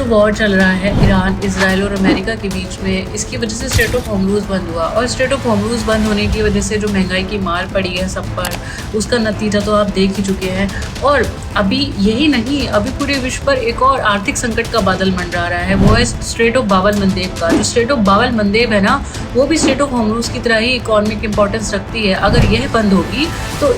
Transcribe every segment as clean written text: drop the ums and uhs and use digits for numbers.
War चल रहा है ईरान, इजराइल और अमेरिका के बीच में, इसकी वजह से स्ट्रेट ऑफ हॉर्मुज़ बंद हुआ और स्ट्रेट ऑफ हॉर्मुज़ बंद होने की वजह से जो महंगाई की मार पड़ी है सब पर, उसका नतीजा तो आप देख ही चुके हैं। और अभी यही नहीं, अभी पूरे विश्व पर एक और आर्थिक संकट का बादल मंडरा रहा है, वो है स्ट्रेट ऑफ बाबल मंदेब का। जो स्ट्रेट ऑफ बाबल मंदेब है ना, वो भी स्ट्रेट ऑफ हॉर्मुज़ की तरह ही इकोनॉमिक इंपॉर्टेंस रखती है। अगर यह बंद होगी तो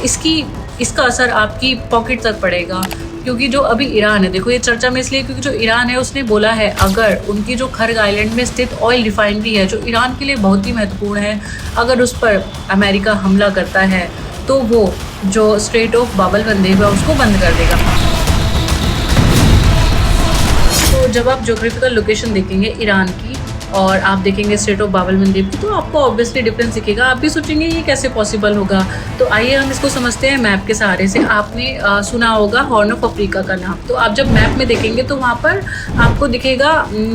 इसका असर आपकी पॉकेट तक पड़ेगा। क्योंकि जो अभी ईरान है, देखो ये चर्चा में इसलिए क्योंकि जो ईरान है उसने बोला है अगर उनकी जो खर्ग आइलैंड में स्थित ऑयल रिफाइनरी है, जो ईरान के लिए बहुत ही महत्वपूर्ण है, अगर उस पर अमेरिका हमला करता है तो वो जो स्ट्रेट ऑफ बाबल मंदेब है उसको बंद कर देगा। तो जब आप ज्योग्राफिकल लोकेशन देखेंगे ईरान की और आप देखेंगे स्ट्रेट ऑफ बाबल मंदेब की, तो आपको ऑब्वियसली डिफरेंस दिखेगा। आप भी सोचेंगे ये कैसे पॉसिबल होगा। तो आइए हम इसको समझते हैं मैप के सहारे से। आपने सुना होगा हॉर्न ऑफ अफ्रीका का नाम, तो आप जब मैप में देखेंगे तो वहाँ पर आपको दिखेगा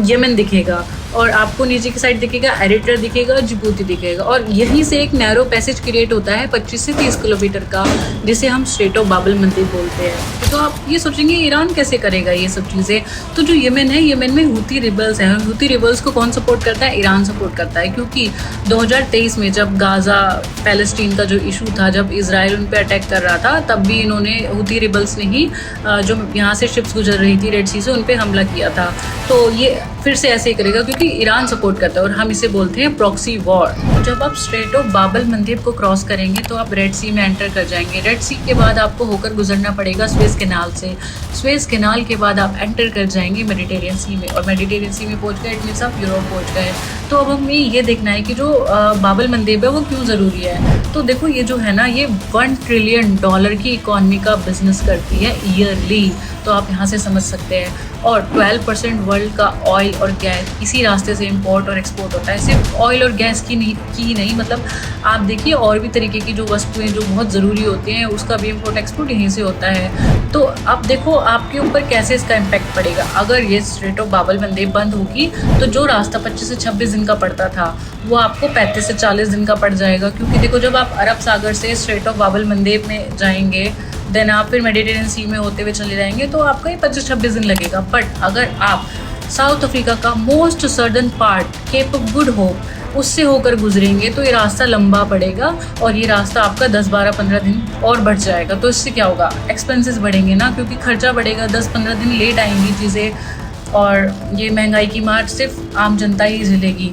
यमन दिखेगा और आपको नीचे की साइड दिखेगा एरिट्रिया दिखेगा, जिबूती दिखेगा, और यहीं से एक नैरो पैसेज क्रिएट होता है 25 से 30 किलोमीटर का, जिसे हम स्ट्रेट ऑफ बाबल मंदेब बोलते हैं। तो आप ये सोचेंगे ईरान कैसे करेगा ये सब चीज़ें। तो जो यमन है, यमन में हुती रिबल्स हैं। हुती रिबल्स को कौन सपोर्ट करता है? ईरान सपोर्ट करता है, क्योंकि 2023 में जब गाज़ा पैलेस्टीन का जो इशू था, जब इजराइल उन पर अटैक कर रहा था, तब भी इन्होंने हुती रिबल्स ने ही जो यहाँ से शिप्स गुजर रही थी रेड सी से, उन पर हमला किया था। तो ये फिर से ऐसे ही करेगा क्योंकि ईरान सपोर्ट करता है और हम इसे बोलते हैं प्रॉक्सी वॉर। जब आप स्ट्रेट ऑफ बाबल मंदेब को क्रॉस करेंगे तो आप रेड सी में एंटर कर जाएंगे। रेड सी के बाद आपको होकर गुजरना पड़ेगा स्वेज कैनाल से। स्वेज कैनाल के बाद आप एंटर कर जाएंगे मेडिटेरियन सी में, और मेडिटेरियन सी में पहुंच गए इट मीन्स आप यूरोप पहुंच गए। तो अब हमें ये देखना है कि जो बाबल मंदेब है वो क्यों ज़रूरी है। तो देखो ये जो है ना, ये $1 ट्रिलियन की इकॉनमी का बिजनेस करती है ईयरली, तो आप यहाँ से समझ सकते हैं। और 12% वर्ल्ड का ऑयल और गैस इसी रास्ते से इंपोर्ट और एक्सपोर्ट होता है। सिर्फ ऑयल और गैस की नहीं, मतलब आप देखिए और भी तरीके की जो वस्तुएं जो बहुत ज़रूरी होती हैं उसका भी इंपोर्ट एक्सपोर्ट यहीं से होता है। तो अब देखो आपके ऊपर कैसे इसका इम्पैक्ट पड़ेगा। अगर ये स्ट्रेट ऑफ बाबल मंदेब बंद होगी तो जो रास्ता 25 से 26 दिन का पड़ता था वो आपको 35 से 40 दिन का पड़ जाएगा। क्योंकि देखो जब आप अरब सागर से स्ट्रेट ऑफ बाबल मंदेब में जाएंगे, देन आप फिर मेडिटेरियन सी में होते हुए चले जाएंगे, तो आपका ये 25-26 दिन लगेगा। बट अगर आप साउथ अफ्रीका का most southern part Cape of Good Hope उससे होकर गुजरेंगे तो ये रास्ता लंबा पड़ेगा और ये रास्ता आपका 10-12-15 दिन और बढ़ जाएगा। तो इससे क्या होगा, एक्सपेंसेस बढ़ेंगे ना, क्योंकि खर्चा बढ़ेगा, 10-15 दिन लेट आएंगी चीज़ें और ये महंगाई की मार सिर्फ आम जनता ही झेलेगी।